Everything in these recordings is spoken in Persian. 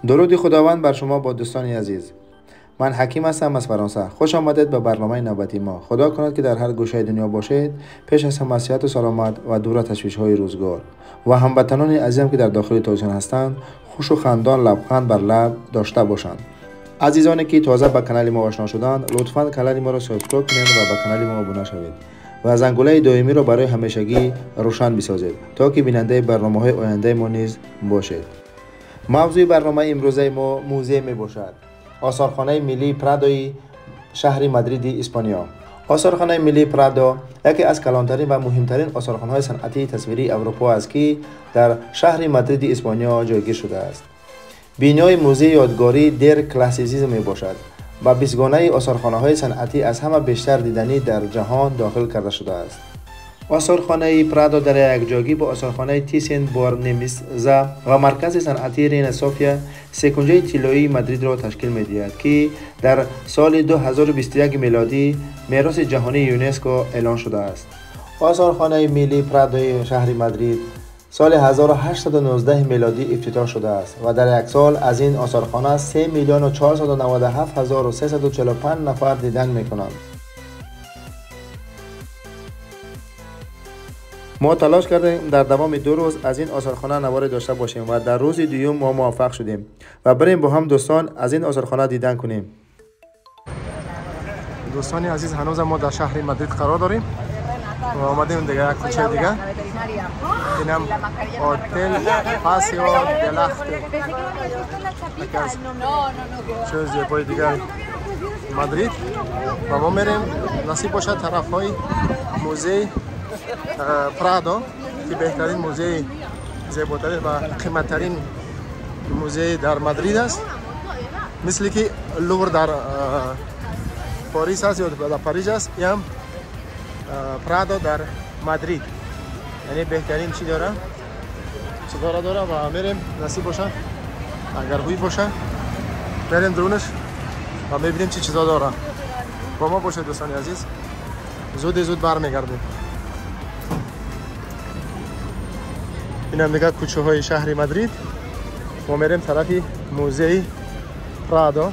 درود خداوند بر شما با دوستان عزیز. من حکیم هستم از فرانسه. خوش آمدید به برنامه نوبتی ما. خدا کند که در هر گوشه دنیا باشید، پیش از همه صحت و سلامت و دور از تشویش‌های روزگار و هموطنان عزیزم که در داخل تاجیکستان هستند، خوش و خندان لبخند بر لب داشته باشند. عزیزانی که تازه به کانال ما آشنا شدند، لطفاً کانال ما را سابسکرایب کنید و به کانال ما ابونه شوید و زنگوله دائمی را برای همیشگی روشن بسازید تا که بیننده برنامه‌های آینده ما نیز باشید. موضوع برنامه امروزه ما موزه می باشد. آثارخانه ملی پرادوی شهر مادرید اسپانیا. آثارخانه ملی پرادو یکی از کلانترین و مهمترین آثارخانه‌های صنعتی تصویری اروپا است که در شهر مادرید اسپانیا جایگیر شده است. بینای موزه یادگاری در کلاسیسیسم می باشد و بیسگانه آثارخانه‌های صنعتی از همه بیشتر دیدنی در جهان داخل کرده شده است. آثارخانه پرادو در یکجایی با آثارخانه تیسین بارنمیزا و مرکز صنعتی رینا سوفیا سکنجه طلایی مادرید را تشکیل می‌دهد که در سال 2021 میلادی میراث جهانی یونسکو اعلام شده است. آثارخانه ملی پرادوی شهر مادرید سال 1819 میلادی افتتاح شده است و در یک سال از این آثارخانه 3,497,345 نفر دیدن می‌کنند. ما تلاش کردیم در دوام 2 روز از این آثارخانه نواری داشته باشیم و در روز دوم ما موفق شدیم و بریم با هم دوستان از این آثارخانه دیدن کنیم. دوستان عزیز، هنوز ما در شهر مادرید قرار داریم و آمدیم دیگه یک کوچه دیگه. اینم هتل پاسیو دلخت، یکی از چیز زیبای دیگر مادرید و ما میریم نصیب باشد طرفهای موزه پرادو که بهترین موزه، زیباترین و قیمتترین موزه در مادرید است، مثل که لوور در پاریس است یا در پاریس است، هم پرادو در مادرید، یعنی بهترین چی داره، چیزا داره و میریم نصیب باشه اگر هوی باشه بریم درونش و میبینیم چی چیزا داره. با ما باشه دوستان عزیز، زود برمیگردیم. این هم دیگه کوچه های شهر مادرید. ما میریم طرفی موزه پرادو.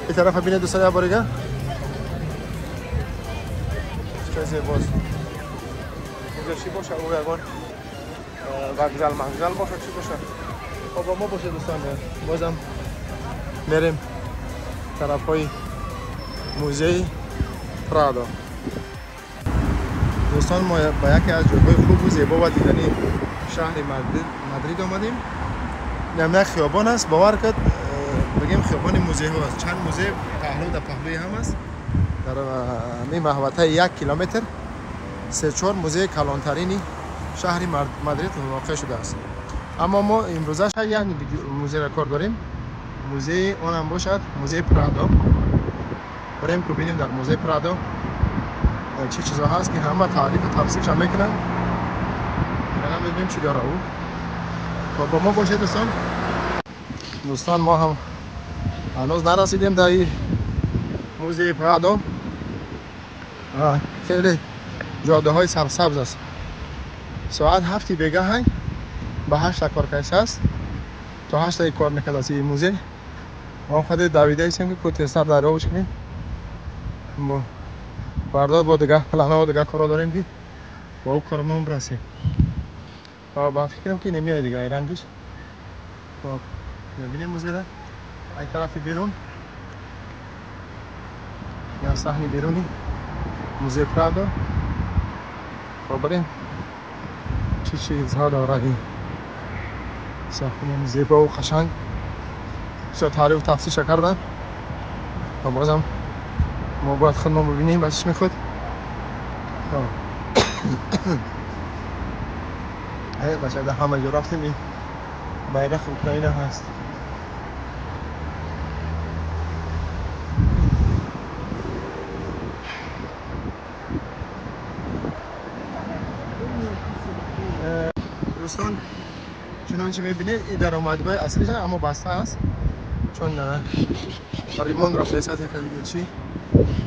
این طرف بینه دوستان یا باریگه چه زیباست. اینجا چی باشه؟ او یکان وگزل منزل باشه چی باشه؟ خب با ما باشه دوستان، بازم میریم طرف های موزه پرادو. دوستان ما با یکی از جاهای خوب و زیبا و دیدنی شهر مادرید آمدیم. نمیده خیابان است، باور کرد بگیم خیابان موزه ها است. چند موزه پهلو در پهلوی هم است. در این محوطه 1 کیلومتر 3-4 موزه کلانترینی شهر مادرید واقع شده است. اما ما امروزش یک موزه را کار داریم. موزه آن هم باشد موزه پرادو. بریم که ببینیم در موزه پرادو چه چیزا هست که همه تعریف و توصیفش هم میکنن. بریم ببینیم چی داره او. خب با ما باشید دوستان ما هم هنوز نرسیدیم در این موزه پرادو. خیلی جاده های سبز است. ساعت 7 بیگه های به 8 کار کش هست تا 8 کار میکرد از این موزه. ما خود دویده ایستیم که کوت سر در روش کنیم. ما فردا با دیگه پلان‌ها و دیگه کارا داریم که با اون کارمون برسیم. با فکرم که نمیاد دیگه رنگش. خب ببینیم موزه را این طرف بیرون یا صحنه بیرونی موزه پرادو. خب بریم چی چیزها داره این صحنه زیبا و قشنگ شد تعریف و تفسیرش کردن و بازم ما باید خودمون ببینیم بچش میخواد. بچه ده همه جا رفتیم. این بیرق اوکراین هست. دوستان چنانچه میبینید این در آمدگاه اصلیش اما بسته است چون ریمون رفته ساعت خیلی چی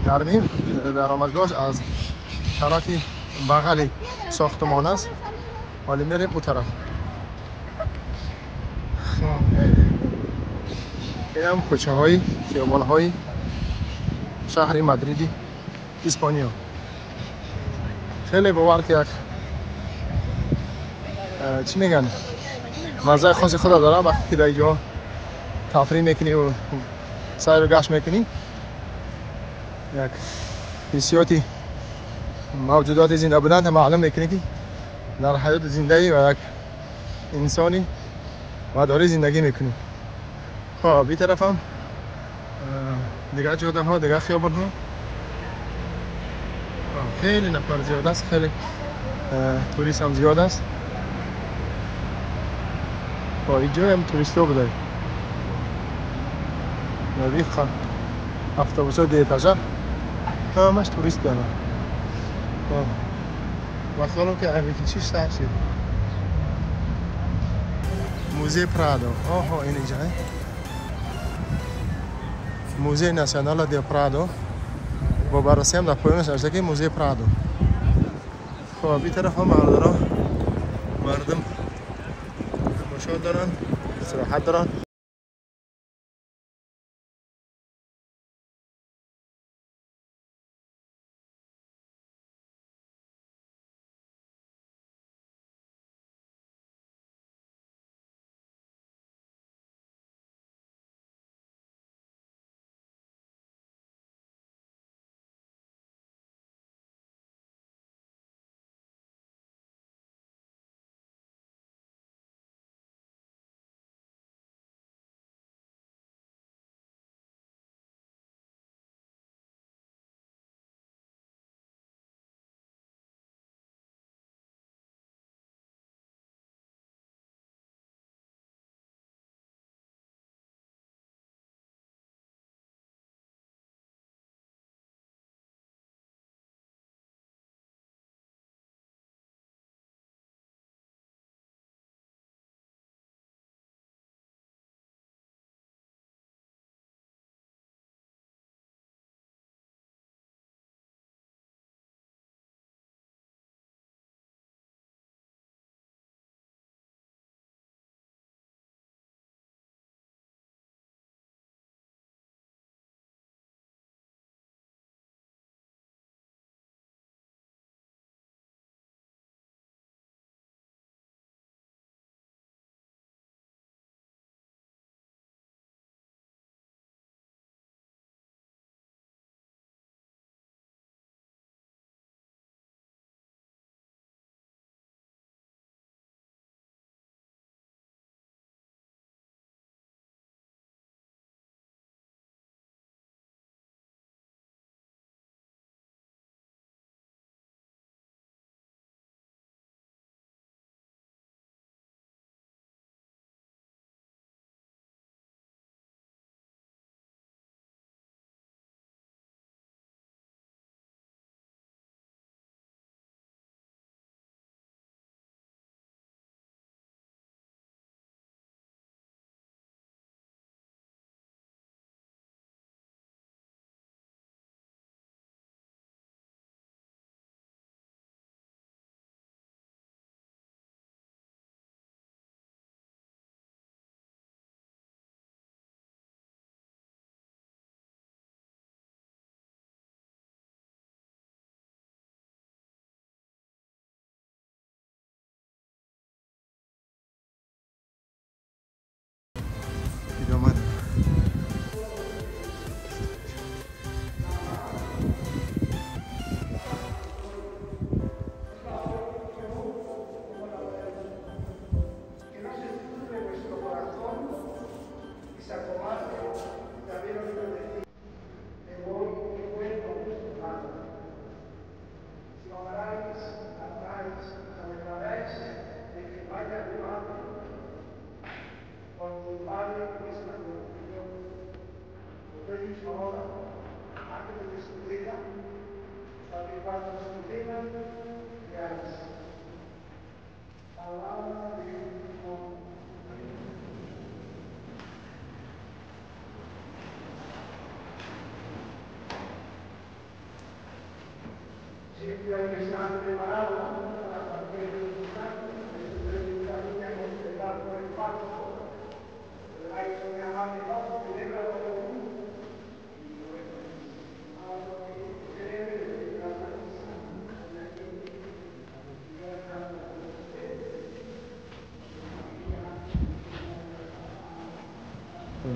گرمیم. در آمدگاهش از طرف بغل ساختمان است. حالا میریم اون طرف. این هم کوچه های خیابان های شهر مادریدی اسپانیا. خیلی باور که یک چی میگن مزه خاصی خدا داره وقتی که در اینجا تفریح میکنی و سیر و گشت میکنی. یک حسیاتی موجودات زنده بودن معلوم میکنی که در حیات زندگی و یک انسانی و داری زندگی میکنی. خب این طرف هم دیگه جاده ها دیگه خیابان ها خیلی نفر زیاد است. خیلی توریست هم زیاد است. با اینجا هم توریست ها بوده. نوی اتوبوس ها دیتاژه همش توریست دارن. مثلا که امیتی چیش تحصیل موزه پرادو. آها این اینجا موزه ناسیونال دی پرادو. با بررسی هم در پایانش نوشته که موزه پرادو. خب این طرف هم مردم مشاهده دارن، استراحت دارن.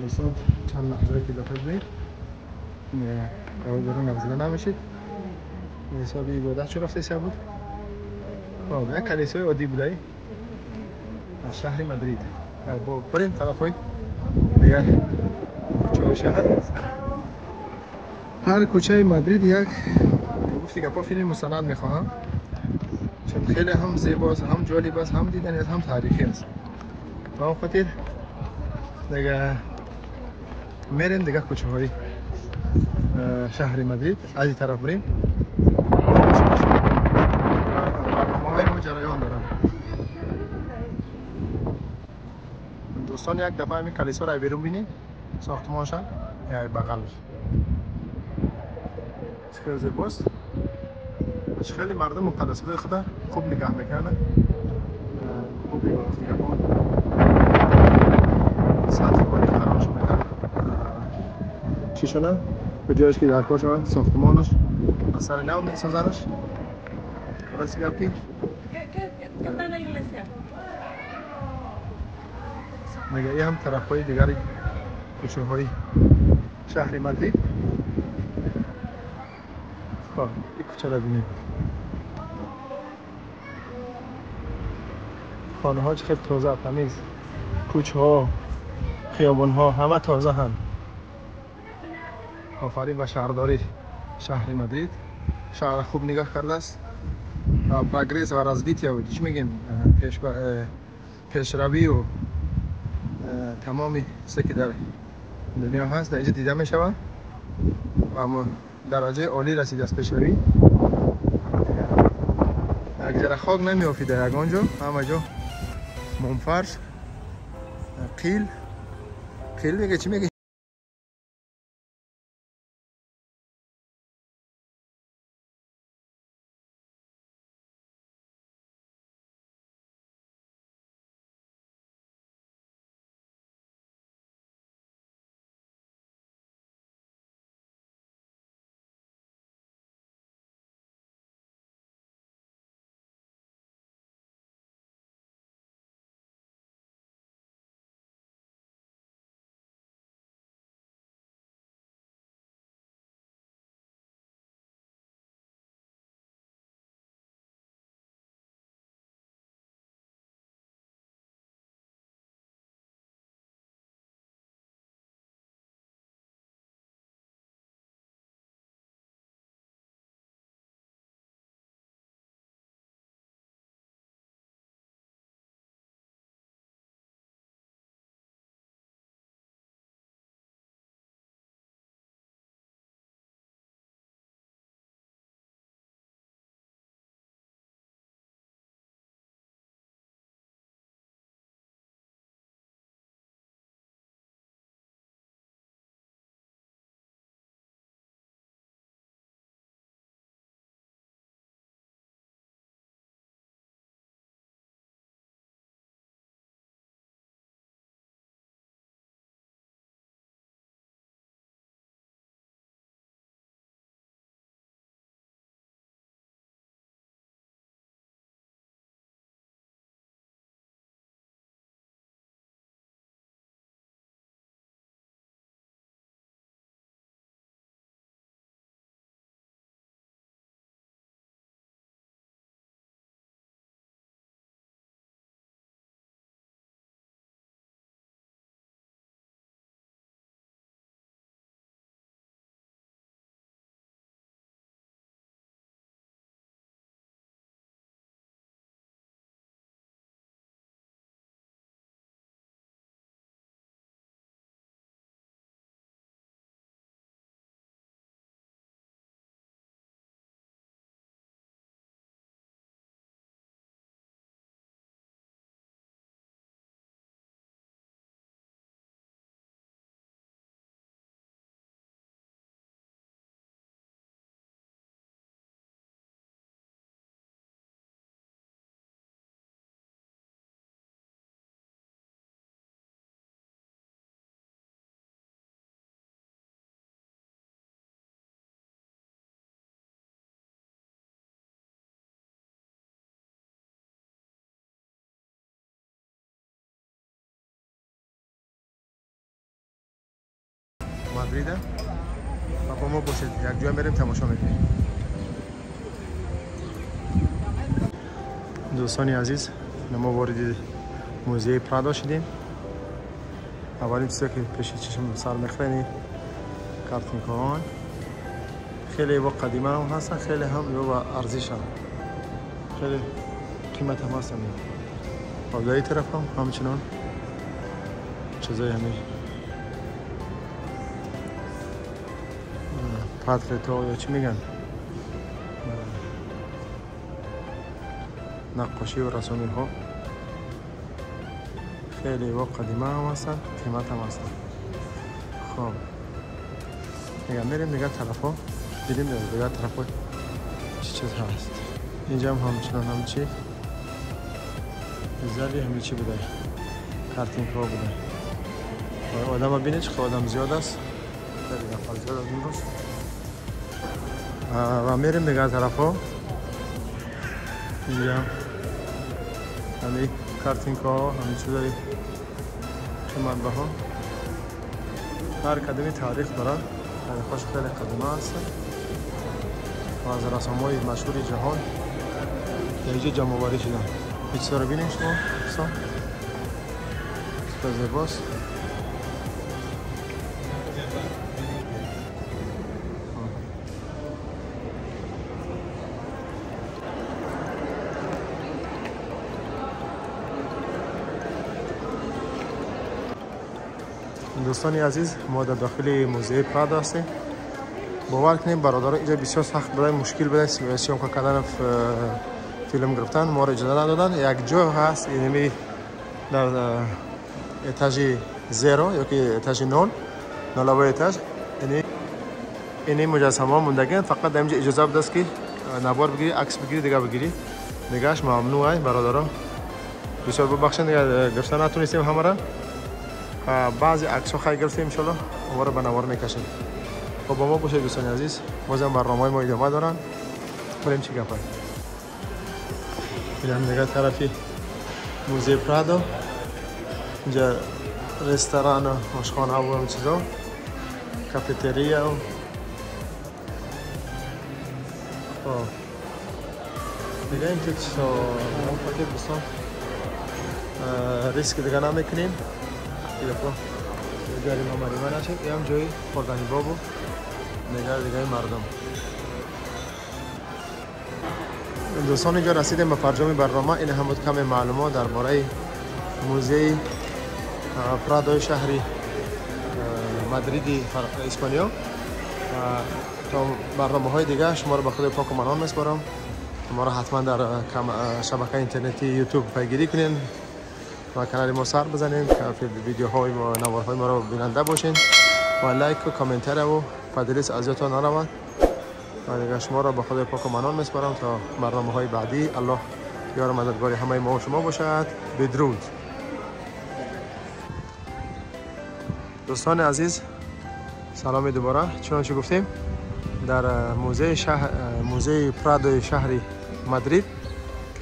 حساب چند لحظه که دفعه برید اول برون نوزده نمیشید حسابی بوده چه رفته سه بود خب یک کلیسای عادی بوده از شهر مادرید با بریم طرف های دیگر کوچه شهر هر کوچه مادرید یک گفتی که پا فیلم مستند میخواهم چون خیلی هم زیباست هم جالب است هم دیدنی است هم تاریخی است و اون خاطر دیگه میریم دیگه کوچه های شهر مادرید از این طرف بریم برنامه جریان دارم دوستان یک دفعه همین کلیسا را بیرون بینید ساختمانشان یا بغلش خیلی زیباست خیلی مردم مقدسات خدا خوب نگاه میکنن خوب نگاه سطح بالی خراش میکنن چی شده؟ به جایش که در کار شود ساختمانش از سر نو میسازنش راستی گفتی؟ نگاهی هم طرف های دیگری کوچه های شهر مادرید خب این کوچه را بینید خانه ها خیلی تازه و تمیز کوچه ها خیابان ها همه تازه هم آفرین و شهرداری شهر مادرید شهر خوب نگاه کرده است پروگرس و رازویتیا و چی میگیم پیشروی و تمامی چیزی که در دنیا هست در اینجا دیده می شود و درجه عالی رسیده است پیشروی یک ذره خاک نمی افتیده یگانجا همه جا منفرش قیل میگه چی میگه مادریده و با ما باشید. یک جای میریم تماشا میکنیم. دوستانی عزیز، ما وارد موزه پرادا شدیم. اولین چیزی که پیش چشم سر میخوره کارتینکان خیلی با قدیمه هم هستن، خیلی هم با ارزش هم، خیلی قیمت هم هستن. و در این طرف هم همچنان چیزای همین پاتریتا یا چی میگن، نقاشی و رسومی ها خیلی با قدیمه هم هستن، قیمت هم هستن. خب دیگه میریم دیگه طرف ها دیدیم دیگه طرف ها چی چیز هست. اینجا هم همچنان هم چی زلی همین چی بوده، کارتینگ ها بوده. آدم ها بینید که آدم زیاد است، خیلی نفر زیاد از این روز. و میریم دیگه طرف ها. اینجا همین کارتینگ ها همین چیزایی قیمت بها، هر کدومی تاریخ دارن، خوش خیلی قدیمه هستن و از رسام‌های مشهور جهان در اینجا جمع آوری شدن. این چیزا رو بینیم شما دوستان، خیلی زیباست. دوستانی عزیز، ما در داخل موزه پرادا هستیم. باور کنیم برادران اینجا بسیار سخت بوده، مشکل بوده سیام که کردن فیلم گرفتن، ما را اجازه ندادن. یک جا هست اینمی در اتاژ 0 یا که اتاژ 0 نالابه اتاژ، اینی مجسمه ها موندگین، فقط در اینجا اجازه بوده است که نوار بگیری، عکس بگیری، دیگه بگیری، دیگهش ممنوعه. برادران بسیار ببخشید دیگه گرفتن نتونستیم همه را. بعضی عکس ها خیلی گرفتیم، انشالله اون رو به نوار میکشیم. خب با ما باشید دوستان عزیز، بازم برنامه‌های ما ادامه دارن. بریم چی گپه. میرم دیگه طرفی موزه پرادا. اینجا رستوران و آشخانه و همین چیزا، کافتریا و خب دیگه این که فکر دوستان ریسک دیگه نمیکنیم دیگه. خب جاری ما مریمه نشد، این هم جایی خوردنی بابو دیگه مردم. دوستان اینجا رسیدیم به پرجام برنامه. این هم بود کم معلومات درباره موزه پرادای شهری مادرید اسپانیا. تا برنامه های دیگه شما رو به خود پاک و منان میسپارم. ما رو حتما در شبکه اینترنتی یوتیوب پیگیری کنین و کانال ما سر بزنین که ویدیوهای و نوارهای ما رو بیننده باشین و لایک و کامنتر و پادلیس ازیتون نروند. و دیگه شما را به خدا پاک و منان میسپارم تا برنامه‌های بعدی. الله یار مددگار همه ما و شما باشد. بدرود. دوستان عزیز، سلام دوباره. چنانچه گفتیم در موزه پرادای شهری مادرید،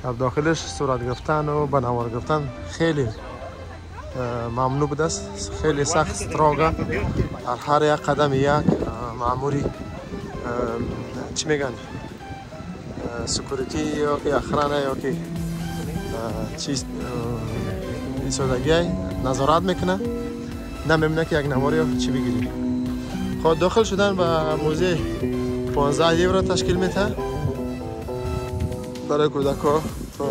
در داخلش صورت گرفتن و به نوار گرفتن خیلی ممنوع بوده است. خیلی سخت استراگا، هر یک قدم یک ماموری چی میگن سکوریتی یا که اخرانه یا که چیز ایستادگی نظارت میکنه، نمیمونه که یک نواری چی بگیری. خود داخل شدن به موزه 15 یورو تشکیل میده برای کودک‌ها تا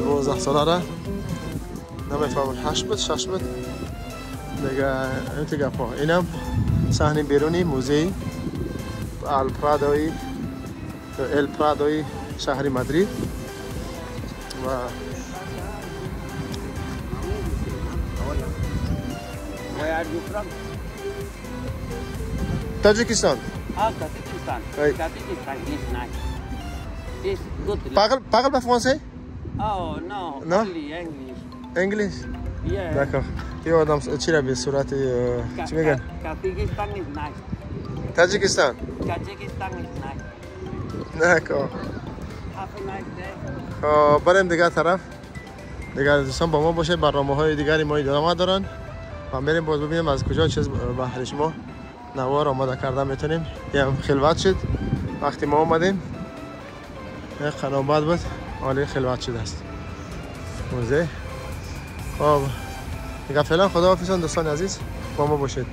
12 ساله را. نمیفهمم 8 بود 6 بود دیگه. این که گپا اینم صحنه بیرونی موزه ال پرادای شهری مادرید. و Where are you from? Tajikistan. Tajikistan. Right. Tajikistan is nice. It's good. Parle pas français? Oh no. No? Only English. English? Yeah. D'accord. یه آدم چی را به صورت چی میگن؟ Tajikistan is nice. تاجیکستان. Tajikistan is nice. D'accord. Have a nice day. خب بریم دیگه طرف. دیگه دوستان با ما باشه، برنامه‌های دیگری ما ادامه دارن. و میریم باز ببینیم از کجا چیز بحر شما نوار آماده کردن میتونیم. یه هم خلوت شد وقتی ما اومدیم، یک قنابت بود حالی خلوت شده است موزه. خب دیگه فعلا خداحافظ دوستان عزیز، با ما باشید.